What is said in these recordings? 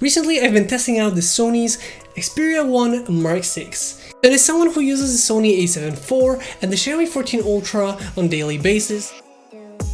Recently, I've been testing out the Sony's Xperia 1 Mark VI, and as someone who uses the Sony a7 IV and the Xiaomi 14 Ultra on a daily basis,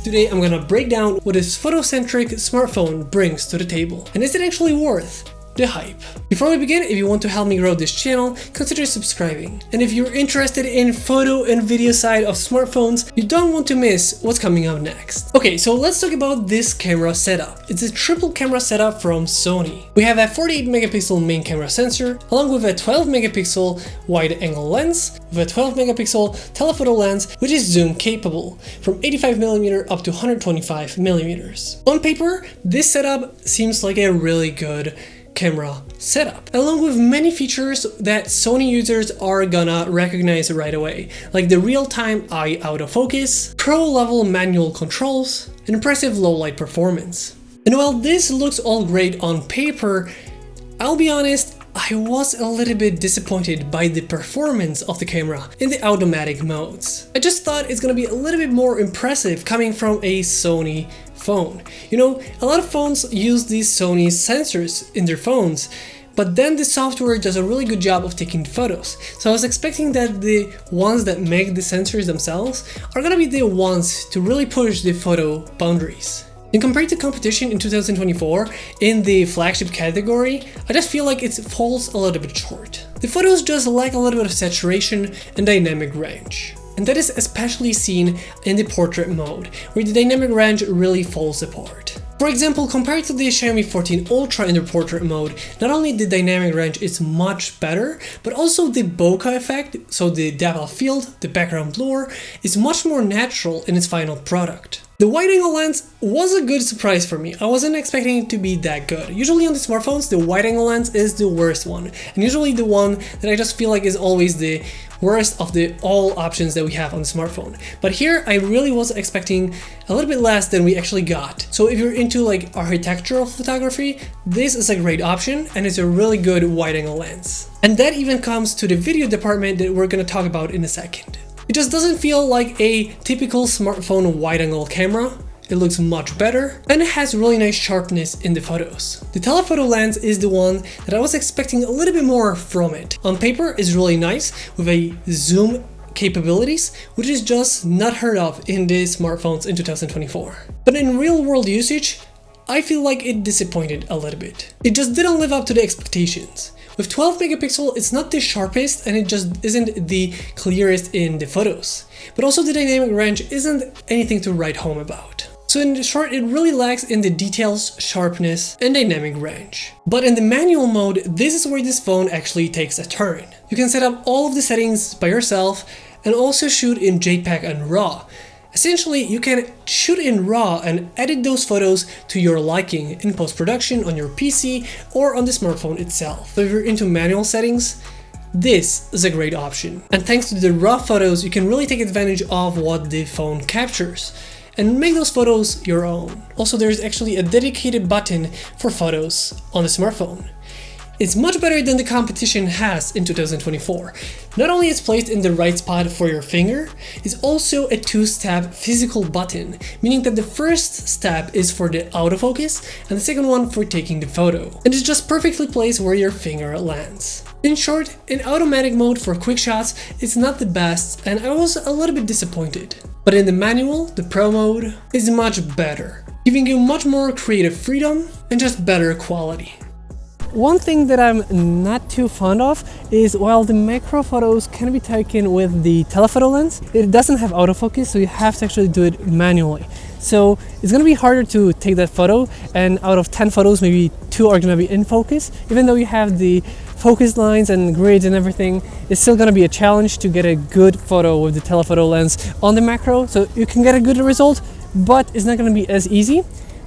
today I'm gonna break down what this photocentric smartphone brings to the table, and is it actually worth the hype? Before we begin, if you want to help me grow this channel, consider subscribing. And if you're interested in photo and video side of smartphones, you don't want to miss what's coming up next. Okay, so let's talk about this camera setup. It's a triple camera setup from Sony. We have a 48 megapixel main camera sensor, along with a 12 megapixel wide angle lens, with a 12 megapixel telephoto lens, which is zoom capable, from 85mm up to 125mm. On paper, this setup seems like a really good camera setup, along with many features that Sony users are gonna recognize right away, like the real-time eye autofocus, pro-level manual controls, and impressive low-light performance. And while this looks all great on paper, I'll be honest, I was a little bit disappointed by the performance of the camera in the automatic modes. I just thought it's gonna be a little bit more impressive coming from a Sony phone. You know, a lot of phones use these Sony sensors in their phones, but then the software does a really good job of taking photos. So I was expecting that the ones that make the sensors themselves are gonna be the ones to really push the photo boundaries. And compared to competition in 2024 in the flagship category, I just feel like it falls a little bit short. The photos just lack a little bit of saturation and dynamic range. And that is especially seen in the portrait mode, where the dynamic range really falls apart. For example, compared to the Xiaomi 14 Ultra in the portrait mode, not only the dynamic range is much better, but also the bokeh effect, so the depth of field, the background blur, is much more natural in its final product. The wide-angle lens was a good surprise for me. I wasn't expecting it to be that good. Usually on the smartphones, the wide-angle lens is the worst one, and usually the one that I just feel like is always the worst of the all options that we have on the smartphone. But here, I really was expecting a little bit less than we actually got. So if you're into like architectural photography, this is a great option, and it's a really good wide-angle lens. And that even comes to the video department that we're gonna talk about in a second. It just doesn't feel like a typical smartphone wide-angle camera. It looks much better, and it has really nice sharpness in the photos. The telephoto lens is the one that I was expecting a little bit more from it. On paper, it's really nice with a zoom capabilities, which is just not heard of in the smartphones in 2024. But in real-world usage, I feel like it disappointed a little bit. It just didn't live up to the expectations. With 12 megapixel, it's not the sharpest, and it just isn't the clearest in the photos. But also the dynamic range isn't anything to write home about. So in short, it really lacks in the details, sharpness, and dynamic range. But in the manual mode, this is where this phone actually takes a turn. You can set up all of the settings by yourself and also shoot in JPEG and RAW. Essentially, you can shoot in RAW and edit those photos to your liking in post-production on your PC or on the smartphone itself. So if you're into manual settings, this is a great option. And thanks to the RAW photos, you can really take advantage of what the phone captures and make those photos your own. Also, there's actually a dedicated button for photos on the smartphone. It's much better than the competition has in 2024. Not only is it placed in the right spot for your finger, it's also a two-step physical button, meaning that the first step is for the autofocus and the second one for taking the photo. And it's just perfectly placed where your finger lands. In short, in automatic mode for quick shots, it's not the best, and I was a little bit disappointed. But in the manual, the pro mode is much better, giving you much more creative freedom and just better quality. One thing that I'm not too fond of is while the macro photos can be taken with the telephoto lens, it doesn't have autofocus, so you have to actually do it manually. So it's gonna be harder to take that photo, and out of 10 photos, maybe 2 are gonna be in focus. Even though you have the focus lines and grids and everything, it's still gonna be a challenge to get a good photo with the telephoto lens on the macro. So you can get a good result, but it's not gonna be as easy.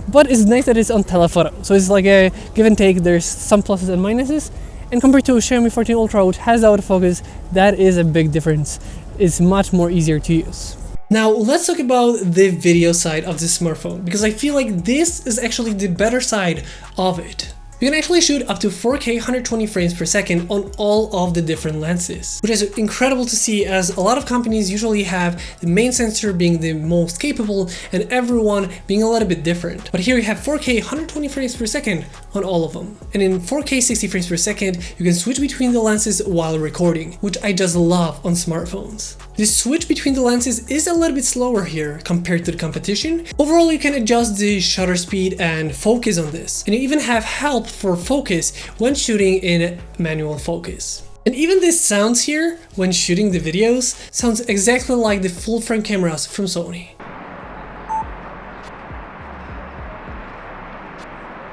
But it's nice that it's on telephoto, so it's like a give and take. There's some pluses and minuses, and compared to Xiaomi 14 Ultra, which has autofocus, that is a big difference. It's much more easier to use. Now let's talk about the video side of the smartphone, because I feel like this is actually the better side of it. You can actually shoot up to 4K 120 frames per second on all of the different lenses, which is incredible to see, as a lot of companies usually have the main sensor being the most capable and everyone being a little bit different. But here you have 4K 120 frames per second on all of them. And in 4K 60 frames per second, you can switch between the lenses while recording, which I just love on smartphones. The switch between the lenses is a little bit slower here compared to the competition. Overall, you can adjust the shutter speed and focus on this, and you even have help for focus when shooting in manual focus. And even this sounds here when shooting the videos sounds exactly like the full frame cameras from Sony.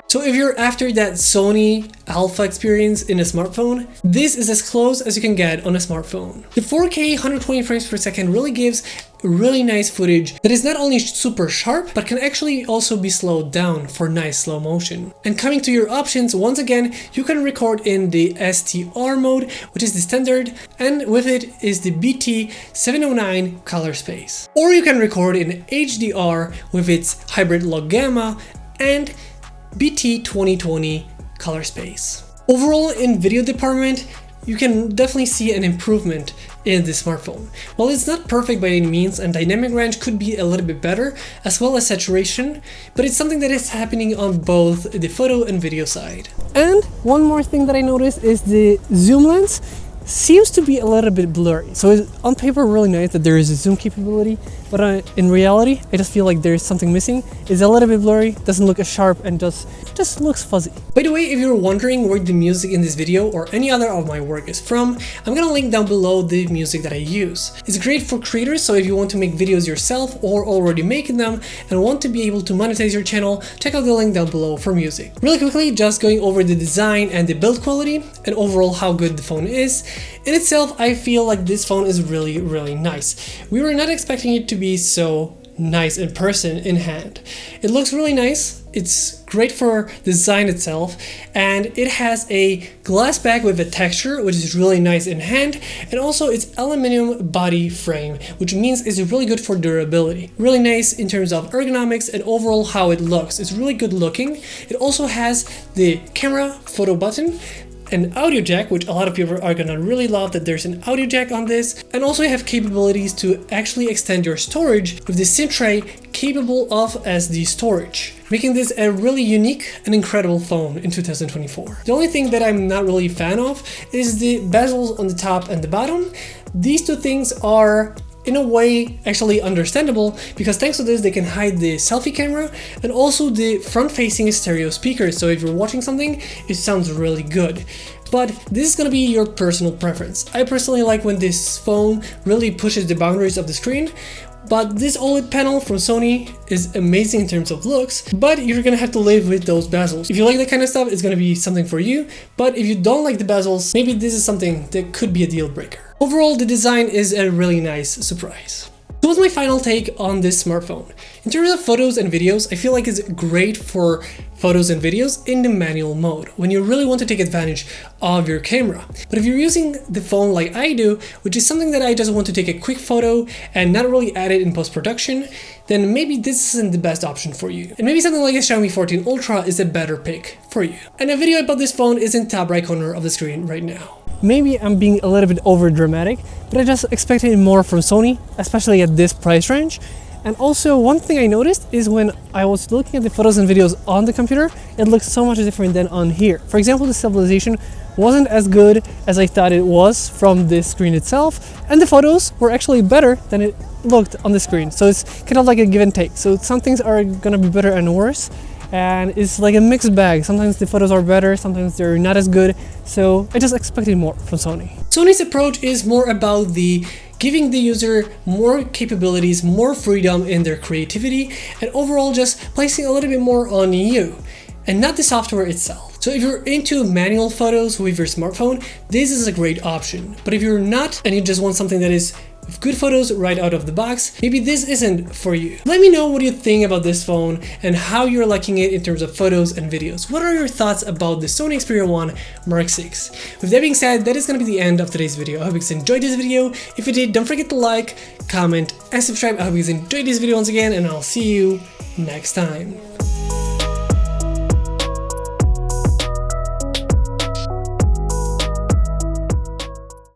So if you're after that Sony alpha experience in a smartphone, this is as close as you can get on a smartphone. The 4K 120 frames per second really gives really nice footage that is not only super sharp, but can actually also be slowed down for nice slow motion. And coming to your options, once again, you can record in the STR mode, which is the standard, and with it is the BT709 color space. Or you can record in HDR with its hybrid log gamma and BT2020 color space. Overall, in video department, you can definitely see an improvement in the smartphone. While it's not perfect by any means, and dynamic range could be a little bit better, as well as saturation, but it's something that is happening on both the photo and video side. And one more thing that I noticed is the zoom lens seems to be a little bit blurry. So it's on paper really nice that there is a zoom capability, but in reality, I just feel like there's something missing. It's a little bit blurry, doesn't look as sharp, and just looks fuzzy. By the way, if you're wondering where the music in this video or any other of my work is from, I'm gonna link down below the music that I use. It's great for creators, so if you want to make videos yourself or already making them and want to be able to monetize your channel, check out the link down below for music. Really quickly, just going over the design and the build quality and overall how good the phone is. In itself, I feel like this phone is really, really nice. We were not expecting it to be so nice in person, in hand. It looks really nice, it's great for design itself, and it has a glass back with a texture which is really nice in hand, and also it's aluminum body frame, which means it's really good for durability. Really nice in terms of ergonomics and overall how it looks. It's really good looking. It also has the camera photo button, an audio jack, which a lot of people are gonna really love that there's an audio jack on this, and also you have capabilities to actually extend your storage with the SIM tray capable of SD storage, making this a really unique and incredible phone in 2024. The only thing that I'm not really a fan of is the bezels on the top and the bottom. These two things are in a way actually understandable, because thanks to this they can hide the selfie camera and also the front-facing stereo speakers, so if you're watching something it sounds really good. But this is gonna be your personal preference. I personally like when this phone really pushes the boundaries of the screen, but this OLED panel from Sony is amazing in terms of looks, but you're gonna have to live with those bezels. If you like that kind of stuff, it's gonna be something for you, but if you don't like the bezels, maybe this is something that could be a deal breaker. Overall, the design is a really nice surprise. So what's my final take on this smartphone? In terms of photos and videos, I feel like it's great for photos and videos in the manual mode, when you really want to take advantage of your camera. But if you're using the phone like I do, which is something that I just want to take a quick photo and not really add it in post-production, then maybe this isn't the best option for you. And maybe something like a Xiaomi 14 Ultra is a better pick for you. And a video about this phone is in the top right corner of the screen right now. Maybe I'm being a little bit over dramatic, but I just expected more from Sony, especially at this price range. And also, one thing I noticed is when I was looking at the photos and videos on the computer, it looks so much different than on here. For example, the stabilization wasn't as good as I thought it was from the screen itself, and the photos were actually better than it looked on the screen. So it's kind of like a give and take. So some things are gonna be better and worse, and it's like a mixed bag. Sometimes the photos are better, sometimes they're not as good, so I just expected more from Sony. Sony's approach is more about the giving the user more capabilities, more freedom in their creativity, and overall just placing a little bit more on you, and not the software itself. So if you're into manual photos with your smartphone, this is a great option. But if you're not, and you just want something that is with good photos right out of the box, maybe this isn't for you. Let me know what you think about this phone and how you're liking it in terms of photos and videos. What are your thoughts about the Sony Xperia 1 Mark 6? With that being said, that is going to be the end of today's video. I hope you guys enjoyed this video. If you did, don't forget to like, comment, and subscribe. I hope you guys enjoyed this video once again, and I'll see you next time.